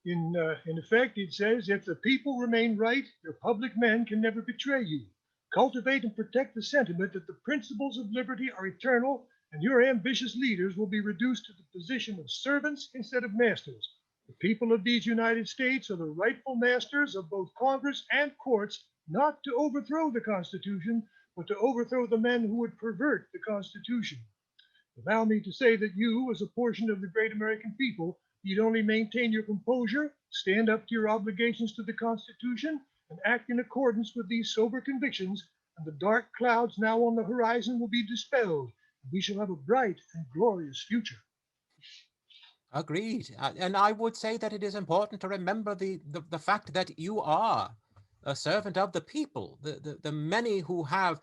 In effect, it says, if the people remain right, your public men can never betray you. Cultivate and protect the sentiment that the principles of liberty are eternal, and your ambitious leaders will be reduced to the position of servants instead of masters. The people of these United States are the rightful masters of both Congress and courts, not to overthrow the Constitution, but to overthrow the men who would pervert the Constitution. Allow me to say that you, as a portion of the great American people, need only maintain your composure, stand up to your obligations to the Constitution, and act in accordance with these sober convictions, and the dark clouds now on the horizon will be dispelled, and we shall have a bright and glorious future. Agreed. And I would say that it is important to remember the fact that you are a servant of the people. The many who have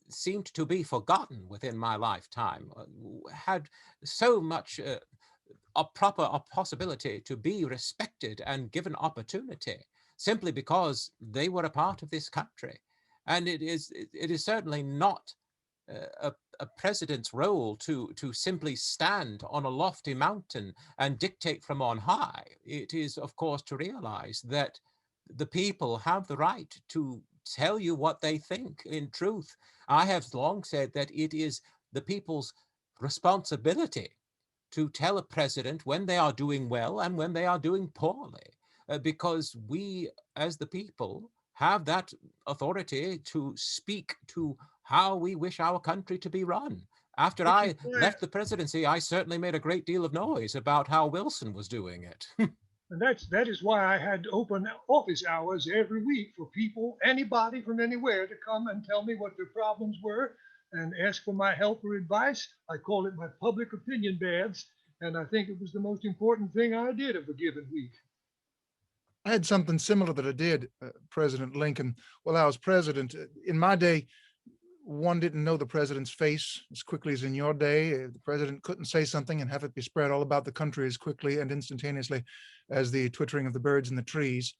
seemed to be forgotten within my lifetime had so much a possibility to be respected and given opportunity simply because they were a part of this country. And it is certainly not a president's role to simply stand on a lofty mountain and dictate from on high. It is, of course, to realize that the people have the right to tell you what they think. In truth, I have long said that it is the people's responsibility to tell a president when they are doing well and when they are doing poorly, because we, as the people, have that authority to speak to how we wish our country to be run. After I left the presidency, I certainly made a great deal of noise about how Wilson was doing it. And that is why I had open office hours every week for people, anybody from anywhere, to come and tell me what their problems were and ask for my help or advice. I call it my public opinion baths, and I think it was the most important thing I did of a given week. I had something similar that I did, President Lincoln, while I was president. In my day, one didn't know the president's face as quickly as in your day. The president couldn't say something and have it be spread all about the country as quickly and instantaneously as the twittering of the birds in the trees.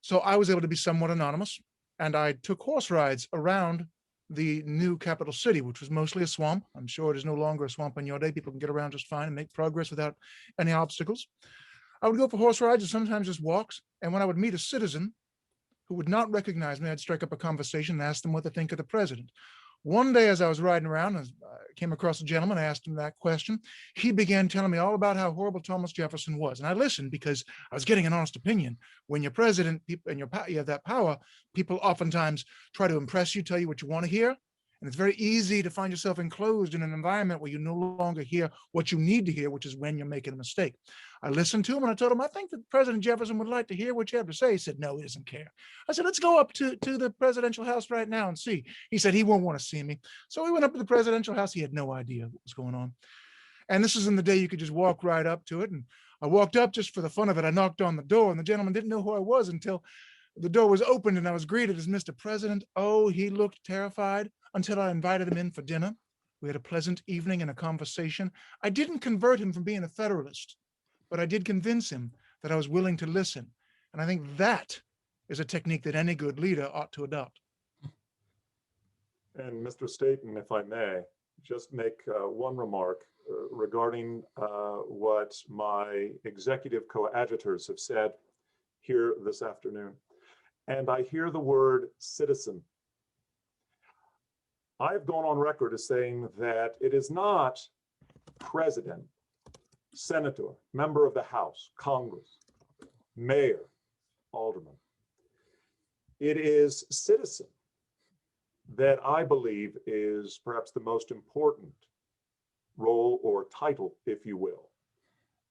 So I was able to be somewhat anonymous, and I took horse rides around the new capital city, which was mostly a swamp. I'm sure it is no longer a swamp in your day. People can get around just fine and make progress without any obstacles. I would go for horse rides and sometimes just walks. And when I would meet a citizen who would not recognize me, I'd strike up a conversation and ask them what they think of the president. One day, as I was riding around, I came across a gentleman, I asked him that question. He began telling me all about how horrible Thomas Jefferson was. And I listened because I was getting an honest opinion. When you're president and you have that power, people oftentimes try to impress you, tell you what you want to hear. And it's very easy to find yourself enclosed in an environment where you no longer hear what you need to hear, which is when you're making a mistake. I listened to him and I told him, I think that President Jefferson would like to hear what you have to say. He said, no, he doesn't care. I said, let's go up to the presidential house right now and see. He said, he won't want to see me. So we went up to the presidential house. He had no idea what was going on. And this is in the day you could just walk right up to it. And I walked up just for the fun of it. I knocked on the door and the gentleman didn't know who I was until the door was opened and I was greeted as Mr. President. Oh, he looked terrified until I invited him in for dinner. We had a pleasant evening and a conversation. I didn't convert him from being a Federalist, but I did convince him that I was willing to listen. And I think that is a technique that any good leader ought to adopt. And Mr. Staten, if I may, just make one remark regarding what my executive coadjutors have said here this afternoon. And I hear the word citizen. I've gone on record as saying that it is not president, senator, member of the House, Congress, mayor, alderman. It is citizen that I believe is perhaps the most important role or title, if you will.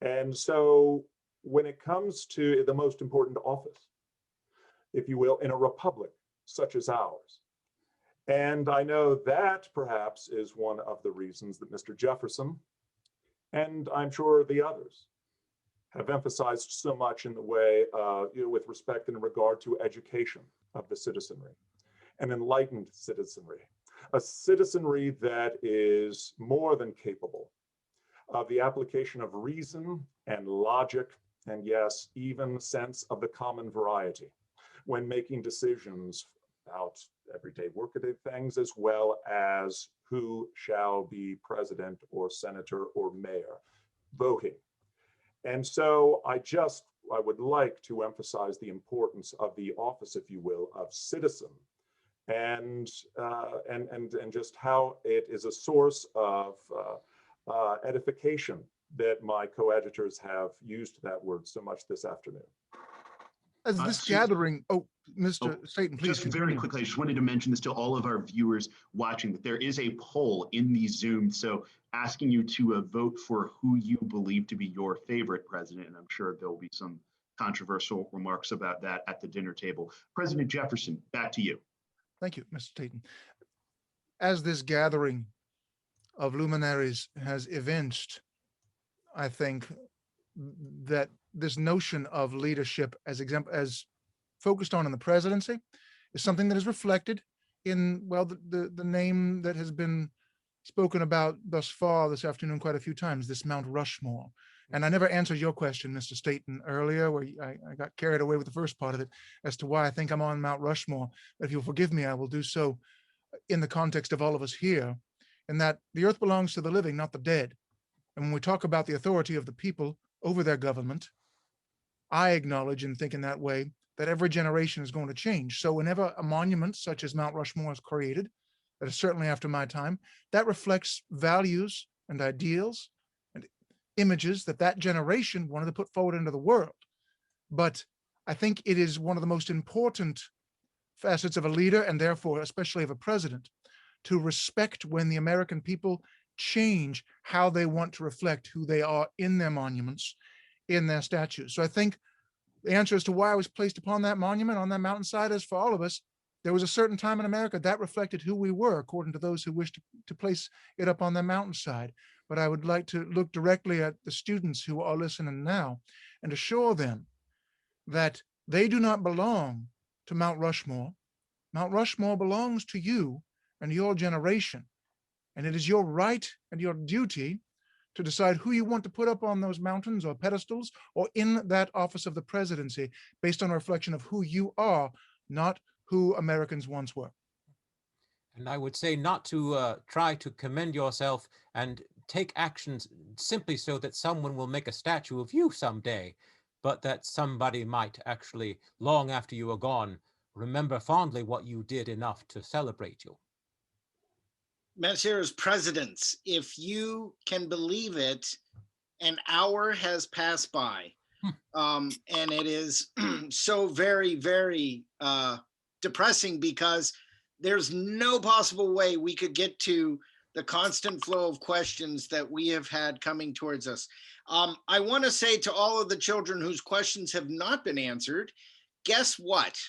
And so when it comes to the most important office, if you will, in a republic such as ours, and I know that perhaps is one of the reasons that Mr. Jefferson, and I'm sure the others, have emphasized so much in the way, with respect and in regard to education of the citizenry, an enlightened citizenry, a citizenry that is more than capable of the application of reason and logic, and yes, even sense of the common variety when making decisions about everyday workaday things, as well as who shall be president or senator or mayor, voting. And so I would like to emphasize the importance of the office, if you will, of citizen, and just how it is a source of edification that my coadjutors have used that word so much this afternoon. As this gathering, Mr. Staten, please just continue. very quickly, I just wanted to mention this to all of our viewers watching, that there is a poll in the Zoom, so asking you to vote for who you believe to be your favorite president, and I'm sure there will be some controversial remarks about that at the dinner table. President Jefferson, back to you. Thank you, Mr. Staten. As this gathering of luminaries has evinced, I think that this notion of leadership as focused on in the presidency is something that is reflected in, well, the name that has been spoken about thus far this afternoon quite a few times, this Mount Rushmore. And I never answered your question, Mr. Staten, earlier, where I got carried away with the first part of it as to why I think I'm on Mount Rushmore. But if you'll forgive me, I will do so in the context of all of us here, in that the earth belongs to the living, not the dead. And when we talk about the authority of the people over their government, I acknowledge and think in that way that every generation is going to change. So whenever a monument such as Mount Rushmore is created, that is certainly after my time, that reflects values and ideals and images that generation wanted to put forward into the world. But I think it is one of the most important facets of a leader, and therefore especially of a president, to respect when the American people change how they want to reflect who they are in their monuments, in their statues. So I think the answer as to why I was placed upon that monument on that mountainside is for all of us. There was a certain time in America that reflected who we were, according to those who wished to place it up on the mountainside. But I would like to look directly at the students who are listening now and assure them that they do not belong to Mount Rushmore. Mount Rushmore belongs to you and your generation. And it is your right and your duty to decide who you want to put up on those mountains or pedestals or in that office of the presidency based on a reflection of who you are, not who Americans once were. And I would say not to try to commend yourself and take actions simply so that someone will make a statue of you someday, but that somebody might actually, long after you are gone, remember fondly what you did enough to celebrate you. Messieurs presidents, if you can believe it, an hour has passed by. And it is so very, very depressing, because there's no possible way we could get to the constant flow of questions that we have had coming towards us. I want to say to all of the children whose questions have not been answered, guess what?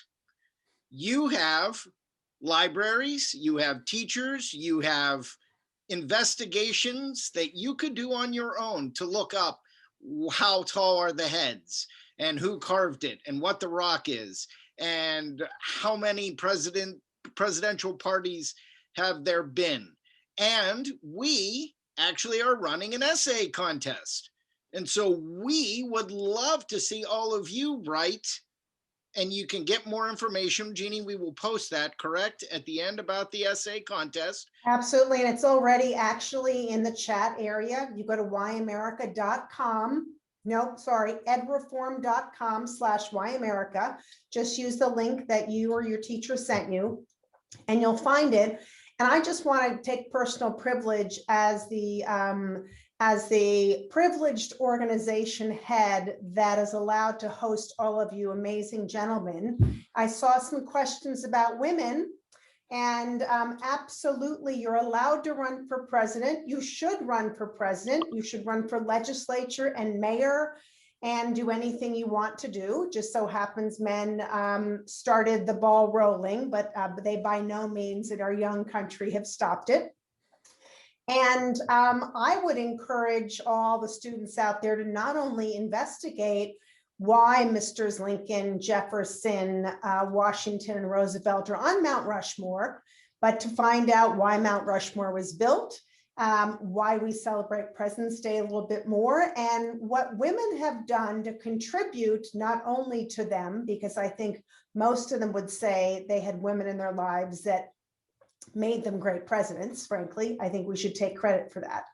You have libraries, you have teachers, you have investigations that you could do on your own to look up how tall are the heads and who carved it and what the rock is and how many presidential parties have there been. And we actually are running an essay contest. And so we would love to see all of you write. And you can get more information. Jeannie, we will post that, correct, at the end about the essay contest. Absolutely, and it's already actually in the chat area. You go to whyamerica.com. Nope, sorry, edreform.com/whyamerica. Just use the link that you or your teacher sent you, and you'll find it. And I just want to take personal privilege as the privileged organization head that is allowed to host all of you amazing gentlemen. I saw some questions about women, and absolutely, you're allowed to run for president. You should run for president. You should run for legislature and mayor and do anything you want to do. Just so happens men started the ball rolling, but they by no means in our young country have stopped it. And I would encourage all the students out there to not only investigate why Mr. Lincoln, Jefferson, Washington, and Roosevelt are on Mount Rushmore, but to find out why Mount Rushmore was built, why we celebrate President's Day a little bit more, and what women have done to contribute not only to them, because I think most of them would say they had women in their lives that made them great presidents, frankly. I think we should take credit for that.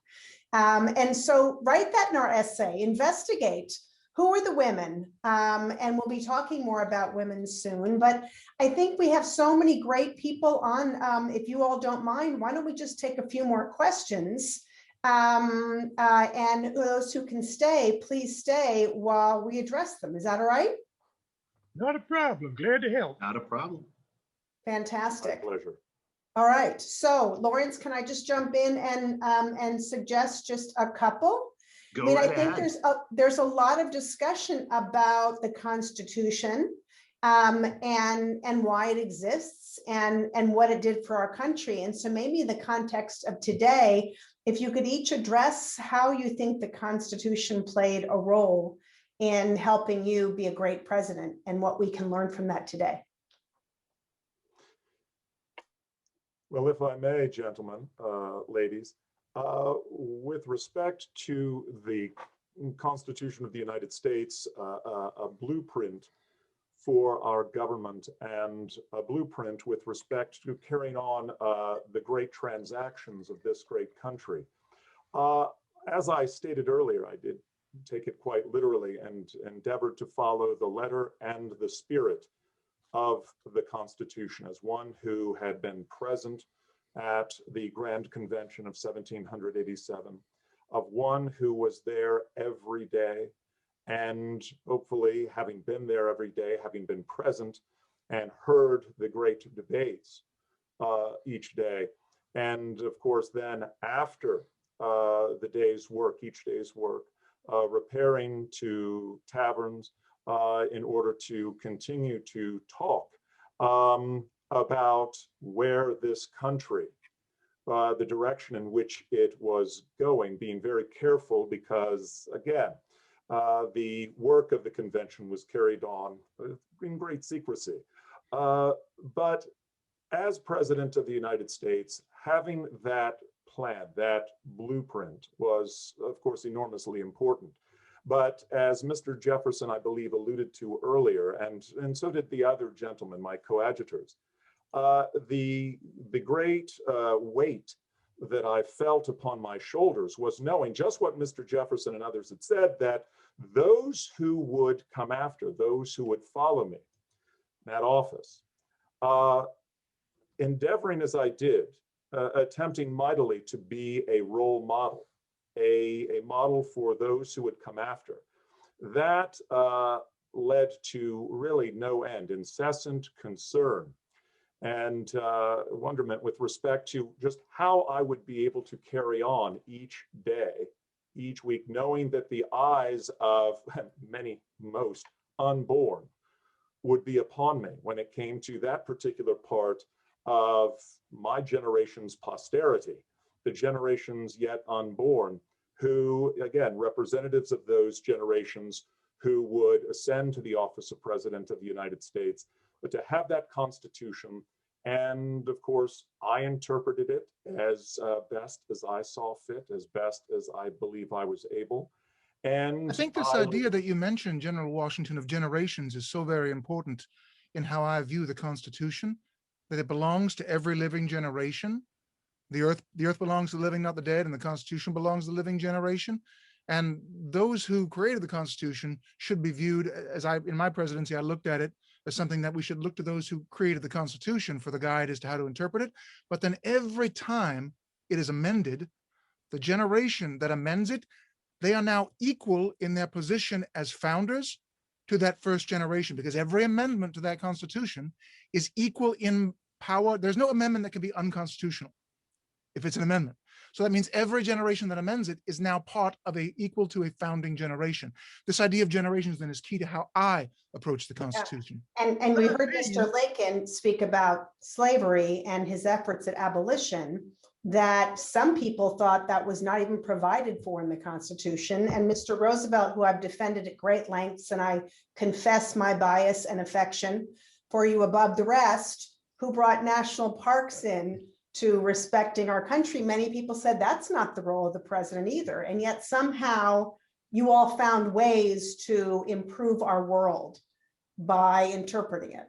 And so write that in our essay, investigate who are the women, and we'll be talking more about women soon, but I think we have so many great people on. If you all don't mind, why don't we just take a few more questions? And those who can stay, please stay while we address them. Is that all right? Not a problem. Glad to help. Not a problem. Fantastic. My pleasure. All right. So, Lawrence, can I just jump in and suggest just a couple? Go I mean, right I think ahead. there's a lot of discussion about the Constitution and why it exists and what it did for our country. And so maybe in the context of today, if you could each address how you think the Constitution played a role in helping you be a great president and what we can learn from that today. Well, if I may, gentlemen, ladies, with respect to the Constitution of the United States, a blueprint for our government and a blueprint with respect to carrying on the great transactions of this great country. As I stated earlier, I did take it quite literally and endeavored to follow the letter and the spirit of the Constitution as one who had been present at the Grand Convention of 1787, of one who was there every day, and hopefully having been there every day, having been present and heard the great debates each day. And of course, then after the day's work, each day's work, repairing to taverns in order to continue to talk about where this country, the direction in which it was going, being very careful because, again, the work of the convention was carried on in great secrecy. But as President of the United States, having that plan, that blueprint was, of course, enormously important. But as Mr. Jefferson, I believe, alluded to earlier, and so did the other gentlemen, my coadjutors, the great weight that I felt upon my shoulders was knowing just what Mr. Jefferson and others had said, that those who would come after, those who would follow me in that office, endeavoring as I did, attempting mightily to be a role model, a model for those who would come after, that led to really no end, incessant concern and wonderment with respect to just how I would be able to carry on each day, each week, knowing that the eyes of many, most unborn would be upon me when it came to that particular part of my generation's posterity, the generations yet unborn, who, again, representatives of those generations who would ascend to the office of President of the United States, but to have that Constitution. And of course, I interpreted it as best as I saw fit, as best as I believe I was able. And I think this idea that you mentioned, General Washington, of generations is so very important in how I view the Constitution, that it belongs to every living generation. The earth belongs to the living, not the dead, and the Constitution belongs to the living generation. And those who created the Constitution should be viewed, as in my presidency, I looked at it as something that we should look to those who created the Constitution for the guide as to how to interpret it. But then every time it is amended, the generation that amends it, they are now equal in their position as founders to that first generation, because every amendment to that Constitution is equal in power. There's no amendment that can be unconstitutional if it's an amendment. So that means every generation that amends it is now part of equal to a founding generation. This idea of generations then is key to how I approach the Constitution. Yeah. And we heard Mr. Lincoln speak about slavery and his efforts at abolition. that some people thought that was not even provided for in the Constitution. And Mr. Roosevelt, who I've defended at great lengths, and I confess my bias and affection for you above the rest, who brought national parks in to respecting our country, many people said that's not the role of the president either. And yet somehow you all found ways to improve our world by interpreting it.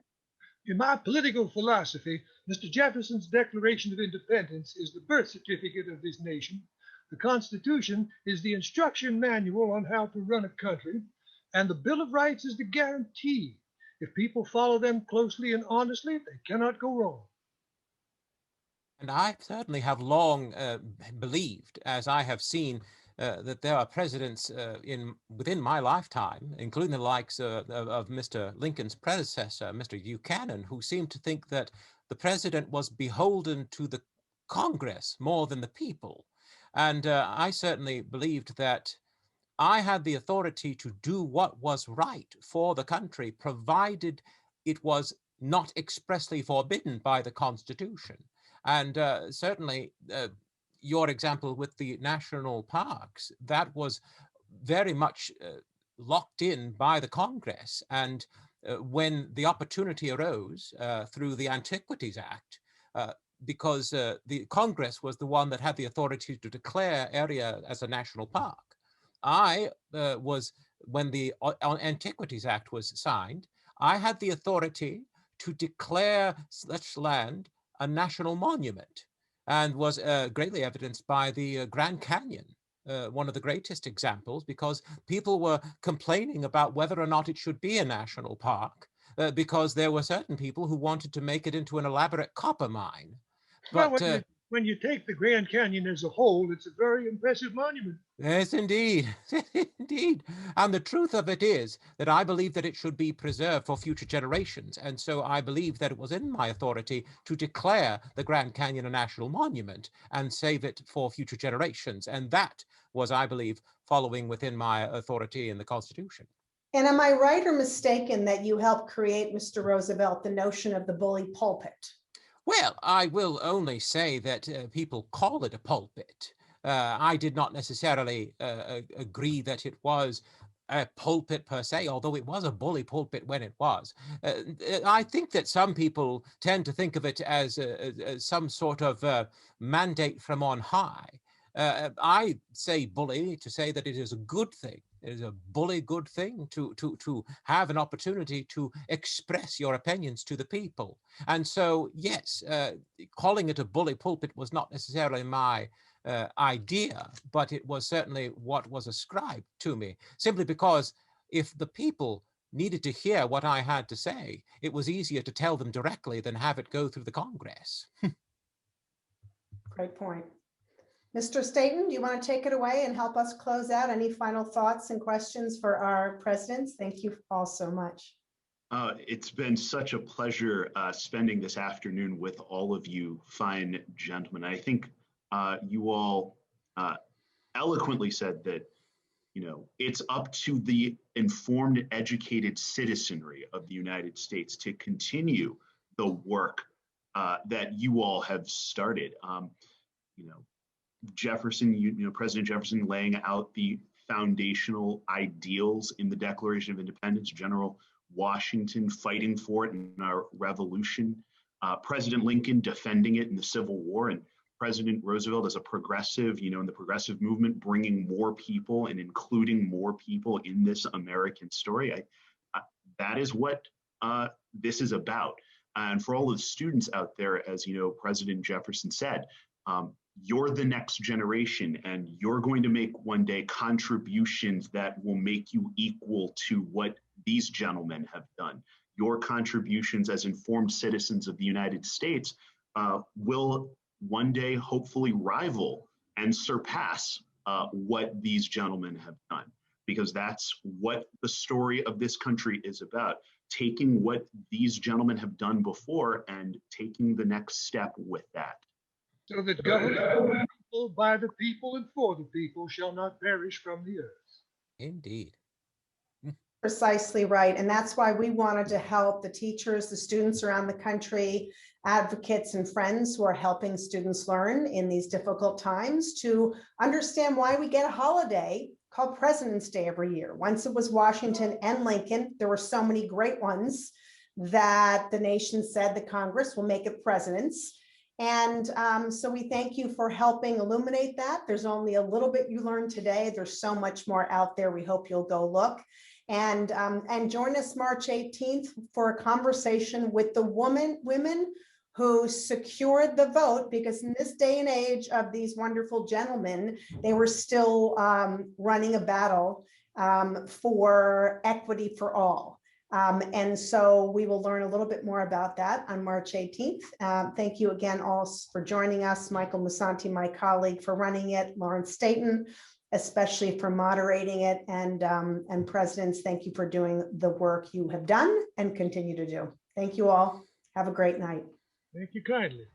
In my political philosophy, Mr. Jefferson's Declaration of Independence is the birth certificate of this nation. The Constitution is the instruction manual on how to run a country, and the Bill of Rights is the guarantee. If people follow them closely and honestly, they cannot go wrong. And I certainly have long believed, as I have seen, that there are presidents within my lifetime, including the likes of Mr. Lincoln's predecessor, Mr. Buchanan, who seemed to think that the president was beholden to the Congress more than the people. And I certainly believed that I had the authority to do what was right for the country, provided it was not expressly forbidden by the Constitution. And certainly, your example with the national parks, that was very much locked in by the Congress. And when the opportunity arose through the Antiquities Act, because the Congress was the one that had the authority to declare area as a national park, when the Antiquities Act was signed, I had the authority to declare such land a national monument, and was greatly evidenced by the Grand Canyon, one of the greatest examples, because people were complaining about whether or not it should be a national park, because there were certain people who wanted to make it into an elaborate copper mine. But Well, when you take the Grand Canyon as a whole, it's a very impressive monument. yes, indeed. Indeed. And the truth of it is that I believe that it should be preserved for future generations. And so I believe that it was in my authority to declare the Grand Canyon a national monument and save it for future generations. And that was, I believe, following within my authority in the Constitution. And am I right or mistaken that you helped create, Mr. Roosevelt, the notion of the bully pulpit? Well, I will only say that people call it a pulpit. I did not necessarily agree that it was a pulpit per se, although it was a bully pulpit when it was. I think that some people tend to think of it as some sort of mandate from on high. I say bully to say that it is a good thing. It is a bully good thing to have an opportunity to express your opinions to the people. And so, yes, calling it a bully pulpit was not necessarily my idea, but it was certainly what was ascribed to me, simply because if the people needed to hear what I had to say, it was easier to tell them directly than have it go through the Congress. Great point. Mr. Staten, do you want to take it away and help us close out? Any final thoughts and questions for our presidents? Thank you all so much. It's been such a pleasure spending this afternoon with all of you fine gentlemen. I think you all eloquently said that, you know, it's up to the informed, educated citizenry of the United States to continue the work that you all have started. You know, President Jefferson laying out the foundational ideals in the Declaration of Independence, General Washington fighting for it in our Revolution, President Lincoln defending it in the Civil War, and President Roosevelt as a progressive, you know, in the progressive movement, bringing more people and including more people in this American story. That is what this is about. And for all of the students out there, as you know, President Jefferson said, you're the next generation, and you're going to make one day contributions that will make you equal to what these gentlemen have done. Your contributions as informed citizens of the United States will one day hopefully rival and surpass what these gentlemen have done, because that's what the story of this country is about. Taking what these gentlemen have done before and taking the next step with that. So that government of the people, by the people, and for the people shall not perish from the earth. Indeed. Precisely right. And that's why we wanted to help the teachers, the students around the country, advocates and friends who are helping students learn in these difficult times to understand why we get a holiday called President's Day every year. Once it was Washington and Lincoln, there were so many great ones that the nation said the Congress will make it presidents. And so we thank you for helping illuminate that. There's only a little bit you learned today. There's so much more out there. We hope you'll go look. And join us March 18th for a conversation with the women who secured the vote, because in this day and age of these wonderful gentlemen, they were still running a battle for equity for all. And so we will learn a little bit more about that on March 18th. Thank you again all for joining us. Michael Musanti, my colleague, for running it, Lawrence Staton, especially for moderating it, and presidents, thank you for doing the work you have done and continue to do. Thank you all. Have a great night. Thank you kindly.